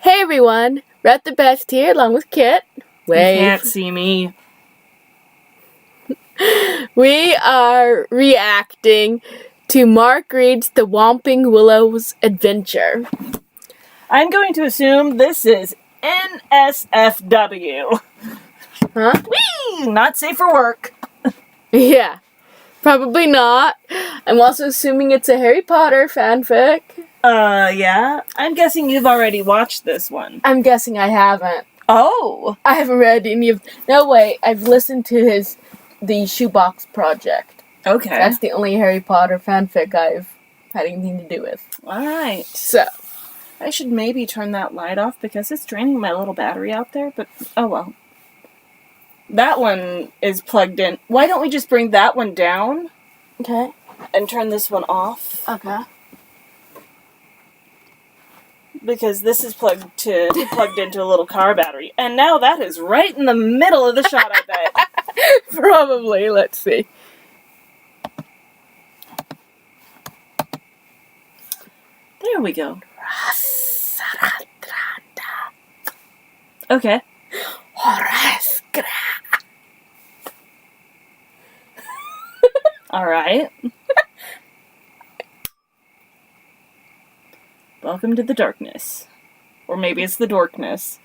Hey everyone, Rett the Best here, along with Kit. Wave. You can't see me. We are reacting to Mark Reed's The Whomping Willow's Adventure. I'm going to assume this is NSFW. Huh? Whee! Not safe for work. Yeah, probably not. I'm also assuming it's a Harry Potter fanfic. Yeah? I'm guessing you've already watched this one. I'm guessing I haven't. Oh! I haven't read any of... No, wait, I've listened to the Shoebox Project. Okay. That's the only Harry Potter fanfic I've had anything to do with. Alright. So... I should maybe turn that light off because it's draining my little battery out there, but oh well. That one is plugged in. Why don't we just bring that one down? Okay. And turn this one off? Okay. Because this is plugged into a little car battery. And now that is right in the middle of the shot, I bet. Probably. Let's see. There we go. Okay. Alright. Welcome to the darkness. Or maybe it's the dorkness.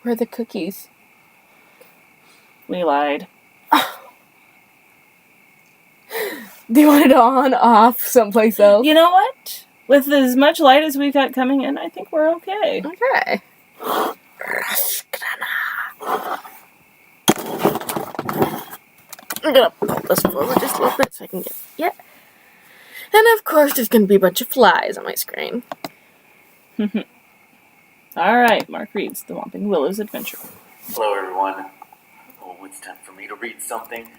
Where are the cookies? We lied. Do you want it on, off, someplace else? You know what? With as much light as we've got coming in, I think we're okay. Okay. I'm gonna pull this forward just a little bit so I can get it. And of course, there's gonna be a bunch of flies on my screen. Alright, Mark Reed's The Whomping Willow's Adventure. Hello everyone. Oh, it's time for me to read something.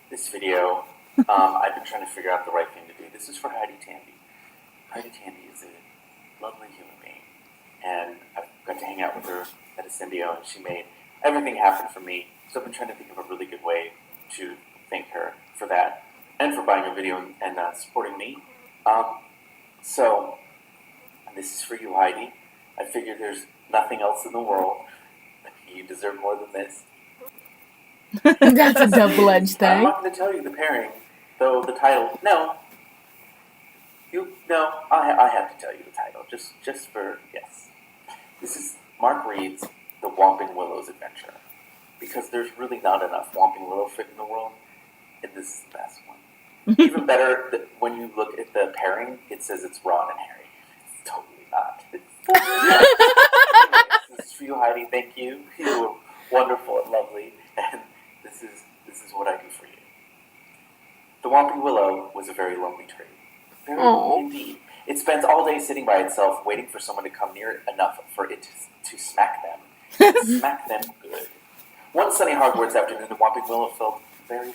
This video, I've been trying to figure out the right thing to do. This is for Heidi Tandy. Heidi Tandy is a lovely human being, and I've got to hang out with her at a Symbio, and she made everything happen for me. So I've been trying to think of a really good way to thank her for that, and for buying a video and supporting me. So this is for you, Heidi. I figure there's nothing else in the world. You deserve more than this. That's a double-edged thing. I'm not going to tell you the pairing, though the title. No. I have to tell you the title, just for, yes. This is Mark Reed's The Whomping Willow's Adventure. Because there's really not enough Whomping Willow fic in the world, and this is the best one. Even better, when you look at the pairing, it says it's Ron and Harry. It's totally not. This is for you, Heidi. Thank you. You were wonderful and lovely, and this is what I do for you. The Whomping Willow was a very lonely tree. Very lonely indeed. It spends all day sitting by itself, waiting for someone to come near it enough for it to smack them. Smack them good. One sunny Hogwarts afternoon, the Whomping Willow felt very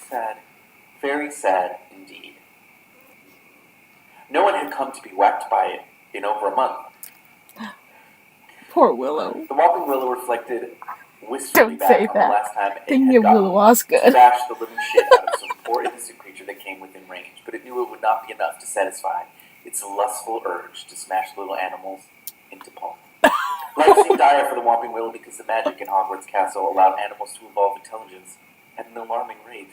sad indeed. No one had come to be whacked by it in over a month. Poor Willow. The Whomping Willow reflected wistfully back on the last time it Thinking had of Willow Osgood. bashed the living shit out of some poor innocent creature that came within range, but it knew it would not be enough to satisfy its lustful urge to smash little animals into pulp. Life seemed dire for the Whomping Willow because the magic in Hogwarts Castle allowed animals to evolve intelligence at an alarming rate.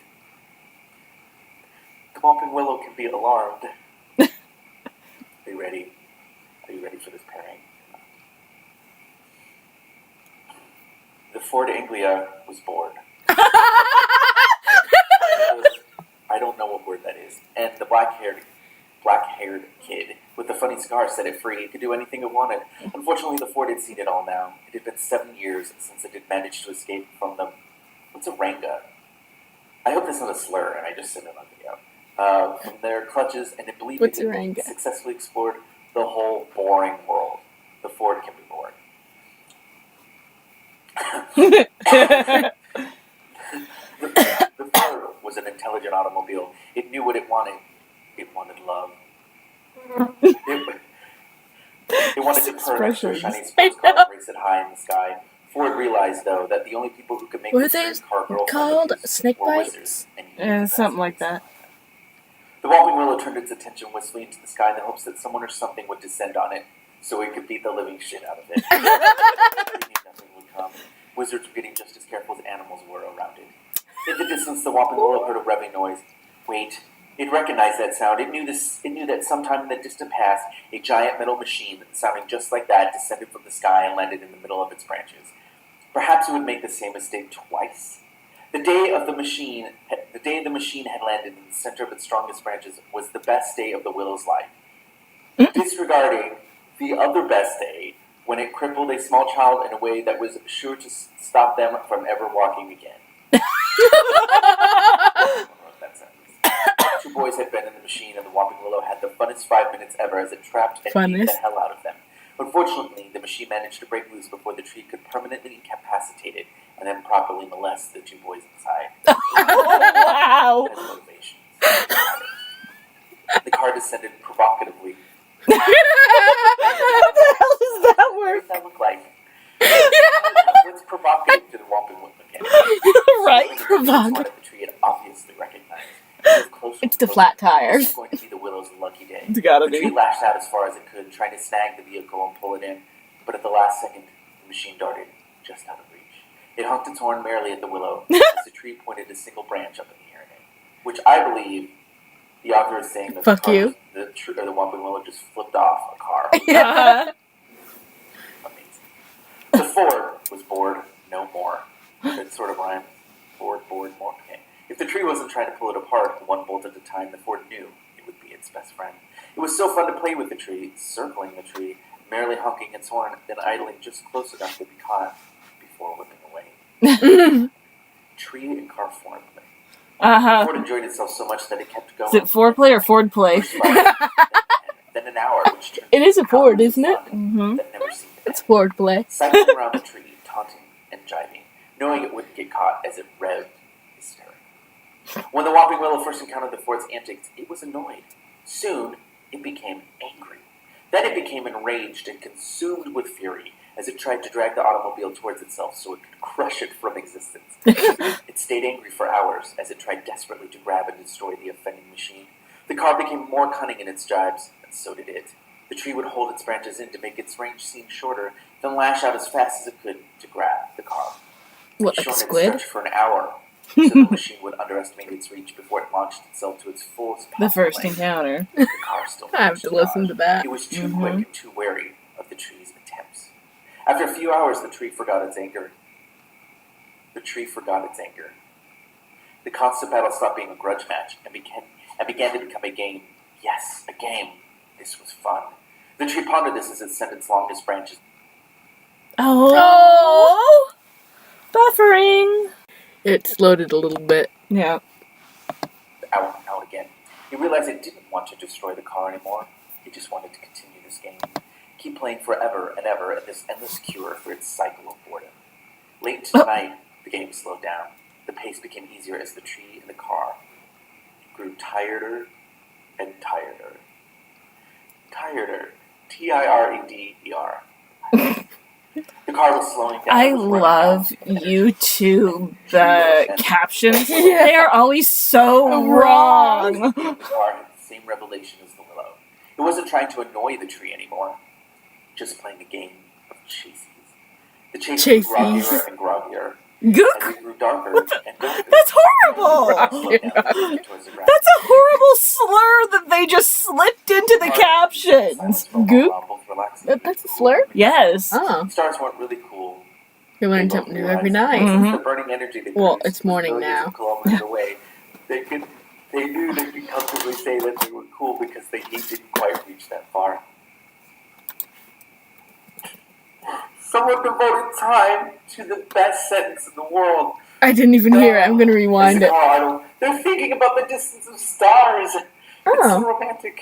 The Whomping Willow can be alarmed. Are you ready? Are you ready for this pairing? The Ford Anglia was bored. I don't know what word that is. And the black-haired kid with the funny scar set it free. It could do anything it wanted. Unfortunately, the Ford had seen it all now. It had been 7 years since it had managed to escape from them. What's a ranga? I hope that's not a slur, and I just said it on video. From their clutches, and it believed it had successfully explored the whole boring world. The Ford can be bored. The Ford was an intelligent automobile. It knew what it wanted. It wanted love. It wanted to purr next to a shiny sports car and race it high in the sky. Ford realized, though, that the only people who could make this car girl called snake were bites? wizards. Yeah, something like that. The Whomping Willow turned its attention wistfully into the sky in the hopes that someone or something would descend on it so we could beat the living shit out of it. We knew nothing would come. Wizards were getting just as careful as animals were around it. In the distance, the Whomping Willow heard a revving noise. Wait, it recognized that sound. It knew that sometime in the distant past, a giant metal machine sounding just like that descended from the sky and landed in the middle of its branches. Perhaps it would make the same mistake twice. The day the machine had landed in the center of its strongest branches was the best day of the Willow's life. Disregarding the other best day, when it crippled a small child in a way that was sure to stop them from ever walking again. I don't know what that sounds. Two boys had been in the machine, and the Whomping Willow had the funnest 5 minutes ever as it trapped and beat the hell out of them. Unfortunately, the machine managed to break loose before the tree could permanently incapacitate it and then properly molest the two boys inside. Wow. As motivation. The car descended provocatively. How the hell does that What work? does that look like? What's provocative to the Whomping Willow? Right? Provocative. The tree had obviously recognized. It was closer It's and the closer. flat This tires. was going to be the Willow's lucky day. It's gotta The tree be. lashed out as far as it could, trying to snag the vehicle and pull it in. But at the last second, the machine darted just out of reach. It honked its horn merrily at the willow as the tree pointed a single branch up in the air at it. Which I believe the author is saying that Fuck the, you. the Whomping Willow just flipped off a car. Uh-huh. Amazing. The Ford was bored no more. That sort of rhymes. Bored, more. Okay. If the tree wasn't trying to pull it apart one bolt at a time, the Ford knew it would be its best friend. It was so fun to play with the tree, circling the tree, merrily honking its horn, then idling just close enough to be caught before whipping away. Tree and car formed. Uh-huh. Ford enjoyed itself so much that it kept going. Is it foreplay or Ford play? First 5 minutes, then an hour, which turned It is a Ford, hours of isn't it? fun Mhm. that never seemed to It's end. Ford play. Cycling around the tree, taunting and jiving, knowing it wouldn't get caught as it revved hysterically. When the Whomping Willow first encountered the Ford's antics, it was annoyed. Soon, it became angry. Then it became enraged and consumed with fury as it tried to drag the automobile towards itself so it could crush it from existence. It stayed angry for hours as it tried desperately to grab and destroy the offending machine. The car became more cunning in its jibes, and so did it. The tree would hold its branches in to make its range seem shorter, then lash out as fast as it could to grab the car. What, It like a shortened its squid? stretch for an hour, so the machine would underestimate its reach before it launched itself to its fullest The possible first length. encounter. The car still I have managed to listen dodge. to that. It was too quick and too wary of the tree's attempts. After a few hours, the tree forgot its anger. The constant battle stopped being a grudge match and began to become a game. Yes, a game. This was fun. The tree pondered this as it sent its longest branches Oh. Buffering. It slowed it a little bit. Yeah. out and out again. It realized it didn't want to destroy the car anymore. It just wanted to continue this game. Keep playing forever and ever in this endless cure for its cycle of boredom. Late into the night, the game slowed down. The pace became easier as the tree and the car grew tireder and tireder. Tireder. T-I-R-E-D-E-R. The car was slowing down. I It was running love down. YouTube captions. Yeah. They are always so wrong. The car had the same revelation as the willow. It wasn't trying to annoy the tree anymore, just playing a game of chases. The chase grew Chases. groggier and groggier Gook. as it grew darker and darker. That's horrible. Slowed down towards the ground. That's a horrible slur that they just slipped into the captions. Silence for a Goop? while, both relaxing That's a and slur? Yes. Oh, Stars weren't really cool. you learn They both something new every realized night. that Mhm. since the burning energy they Well, produced it's morning was millions now. of kilometers away, they knew they could comfortably say that they were cool because the heat didn't quite reach that far. Someone devoted time to the best sentence in the world. I didn't even hear it. I'm gonna rewind it. They're thinking about the distance of stars. It's so Oh, romantic.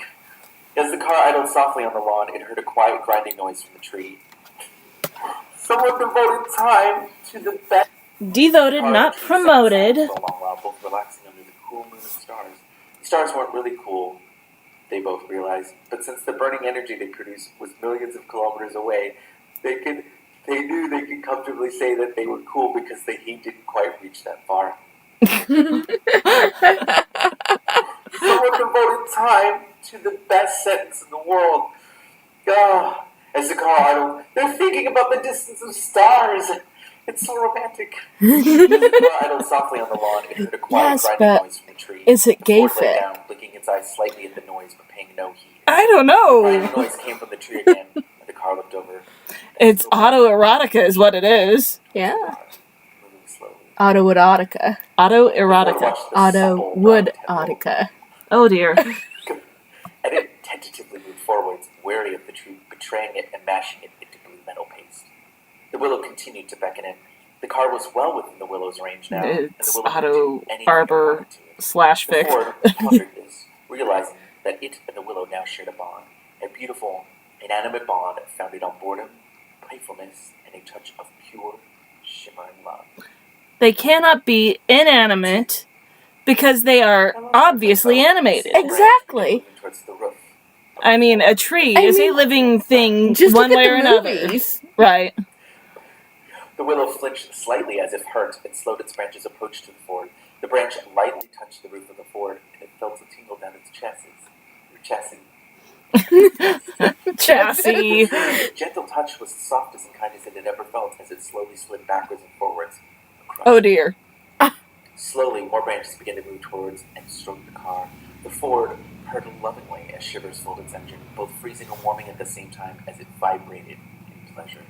As the car idled softly on the lawn, it heard a quiet grinding noise from the tree. Someone devoted time to the best. Devoted, not promoted. For a long while, both relaxing under the cool moon of stars. The stars weren't really cool, they both realized, but since the burning energy they produced was millions of kilometers away, they knew they could comfortably say that they were cool because the heat didn't quite reach that far. Someone devoted time to the best sentence in the world. As the car idled, they're thinking about the distance of stars. It's so romantic. The car idled softly on the lawn and heard a quiet Yes, grinding but noise from the tree. is it The gay Ford lay fit? down, blinking its eyes slightly at the noise, but paying no heed. I don't The grinding know. noise came from the tree again, and the car looked over. It's autoerotica is what it is. Yeah. Moving slowly. Autoerotica. Autoerotica. Autowood-otica. Oh dear. And it tentatively moved forwards, wary of the tree betraying it and mashing it into blue metal paste. The willow continued to beckon in. The car was well within the willow's range now, and the It's willow could auto do anything it arbor wanted to it. slash The fic. Ford pondered this, realizing that it and the willow now shared a bond, a beautiful, inanimate bond founded on boredom, playfulness, and a touch of pure, shimmering love. They cannot be inanimate because they are obviously animated. Exactly. Moving towards the roof. I mean, a tree I is a mean, living thing Just one look way at or the another. movies. Right. The willow flinched slightly as if hurt and slowed its branches approach to the Ford. The branch lightly touched the roof of the Ford, and it felt a tingle down its chassis. Chassis. The gentle touch was the softest and kindest it had ever felt as it slowly slid backwards and forwards. across Oh dear. Slowly, more branches began to move towards and stroke the car. The Ford purred lovingly as shivers filled its engine, both freezing and warming at the same time as it vibrated in pleasure.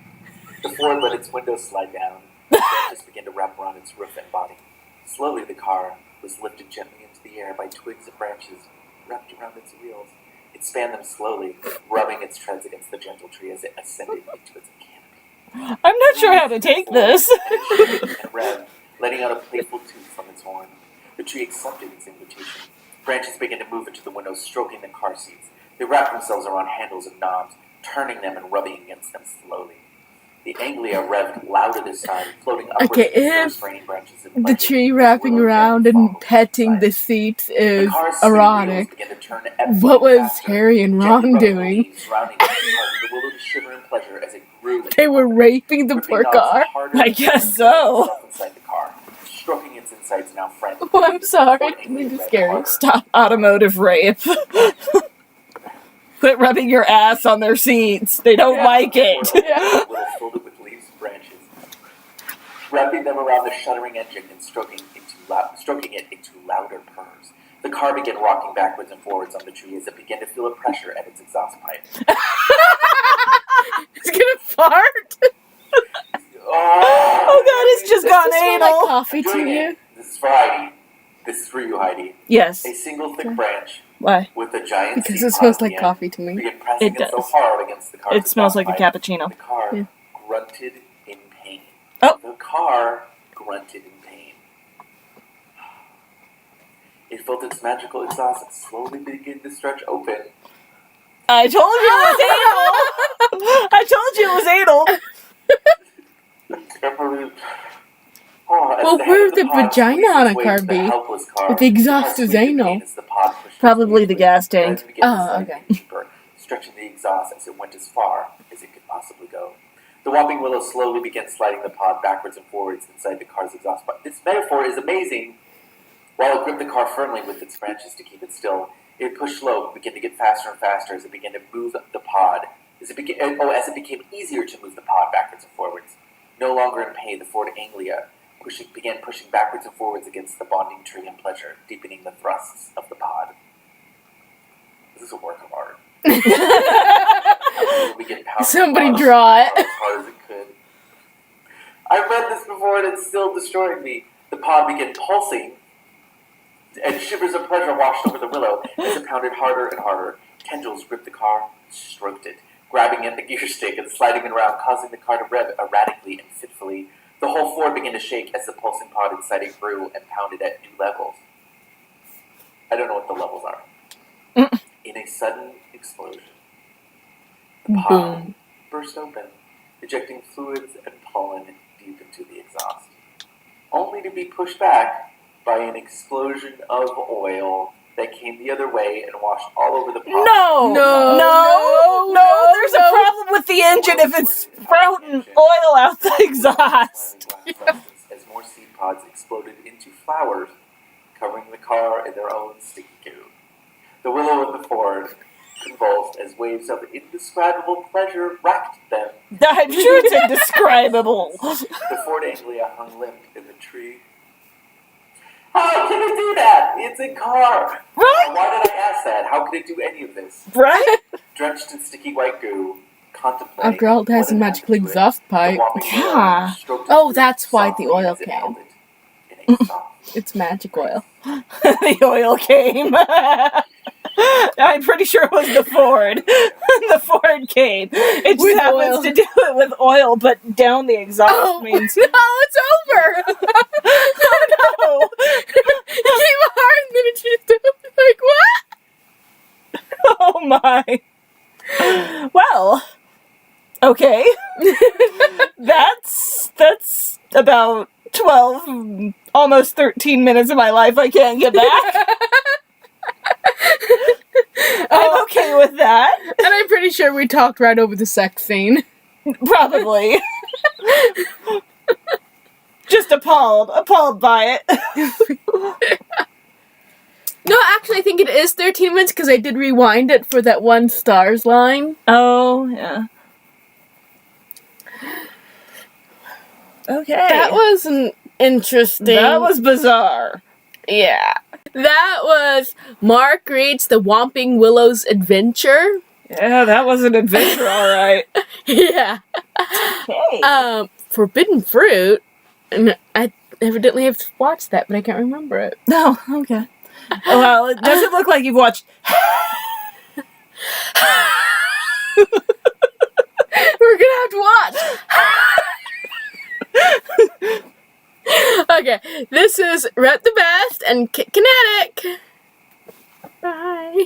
The Ford let its windows slide down. The branches began to wrap around its roof and body. Slowly, the car was lifted gently into the air by twigs and branches wrapped around its wheels. It spanned them slowly, rubbing its treads against the gentle tree as it ascended into its canopy. I'm not sure how to take this. And revved, letting out a playful toot from its horn. The tree accepted its invitation. Branches began to move into the windows, stroking the car seats. They wrapped themselves around handles and knobs, turning them and rubbing against them slowly. The anglia revved louder this time, floating upwards Okay, with the if spraying branches in The pleasure. tree wrapping Willow around gently and followed petting the beside. seats The is car's spinning wheels erotic. began to turn ever What was faster. Harry and Gently Ron rubbing the doing? leaves surrounding it, causing the willow to shiver in pleasure as it grew. They were raping the Gripping poor knobs car. harder I and guess harder so. itself inside the car, stroking its insides now frantically. Oh, I'm sorry. Ford This angrily is read scary. harder. Stop. Automotive rape. Quit rubbing your ass on their seats. They don't Yeah. like it. The willow filled it with leaves and branches, wrapping them around the shuddering engine and stroking it into louder purrs. The car began rocking backwards and forwards on the tree as it began to feel a pressure at its exhaust pipe. It's gonna fart. Oh god, it's just Does gone this smell like anal. coffee to Doing you? it. This is for Heidi. This is for you, Heidi. Yes. A single thick branch Why? with a giant Because seed it smells pod at like the end coffee to me. began pressing It it so does. hard against the car's It smells like a exhaust pipe. cappuccino. The car Yeah. grunted in pain. Oh. The car grunted in pain. It felt its magical exhaust slowly begin to stretch open. I told you it was anal. I told you it was anal. Well, where would the vagina on a car be? If the exhaust is anal. Probably the gas tank. Oh, okay. Deeper, stretching the exhaust as it went as far as it could possibly go. The Whomping Willow slowly began sliding the pod backwards and forwards inside the car's exhaust pipe. This metaphor is amazing. While it gripped the car firmly with its branches to keep it still, it pushed slow and began to get faster and faster as it began to move the pod. As it became easier to move the pod backwards and forwards. No longer in pain, the Ford Anglia began pushing backwards and forwards against the bonding tree in pleasure, deepening the thrusts of the pod. This is a work of art. Somebody draw it. As hard as it could. I've read this before and it's still destroying me. The pod began pulsing, and shivers of pleasure washed over the willow as it pounded harder and harder. Tendrils gripped the car, stroked it, grabbing at the gear stick and sliding it around, causing the car to rev erratically and fitfully. The whole Ford began to shake as the pulsing pod inside it grew and pounded at new levels. I don't know what the levels are. In a sudden explosion, the pod Boom. burst open, ejecting fluids and pollen deep into the exhaust, only to be pushed back by an explosion of oil that came the other way and washed all over the pod. No. No. There's a problem with the engine if it's sprouting oil out the exhaust. As more seed pods exploded into flowers, covering the car in their own sticky goo. The willow and the Ford convulsed as waves of indescribable pleasure racked them. I'm sure it's indescribable. The Ford Anglia hung limp in the tree. How can it do that? It's a car. Right? Why did I ask that? How could it do any of this? Right? Drenched in sticky white goo, contemplating. After all, it has a what had magical happened to it, exhaust the pipe. Whomping Willow Yeah. stroked Oh, its that's roots why the softly oil as it came. held it in a soft. It's magic oil. The oil came. I'm pretty sure it was the Ford. The Ford came. It just With happens oil. to do it with oil, but down the exhaust Oh, means. no, it's over! Oh It came hard and then it just like, what? no! Oh my. Well, okay. That's about 12, almost 13 minutes of my life I can't get back. I'm okay with that. And I'm pretty sure we talked right over the sex scene. Probably. Just appalled by it. No, actually, I think it is 13 minutes because I did rewind it for that one stars line. Oh, yeah. Okay. That was an interesting. That was bizarre. Yeah. That was Mark Reed's The Whomping Willow's Adventure. Yeah, that was an adventure, alright. Yeah. Hey. Forbidden Fruit. And I evidently have watched that, but I can't remember it. No, okay. Well, it doesn't look like you've watched. We're gonna have to watch. Okay, this is Rett the Best and Kinetic. Bye.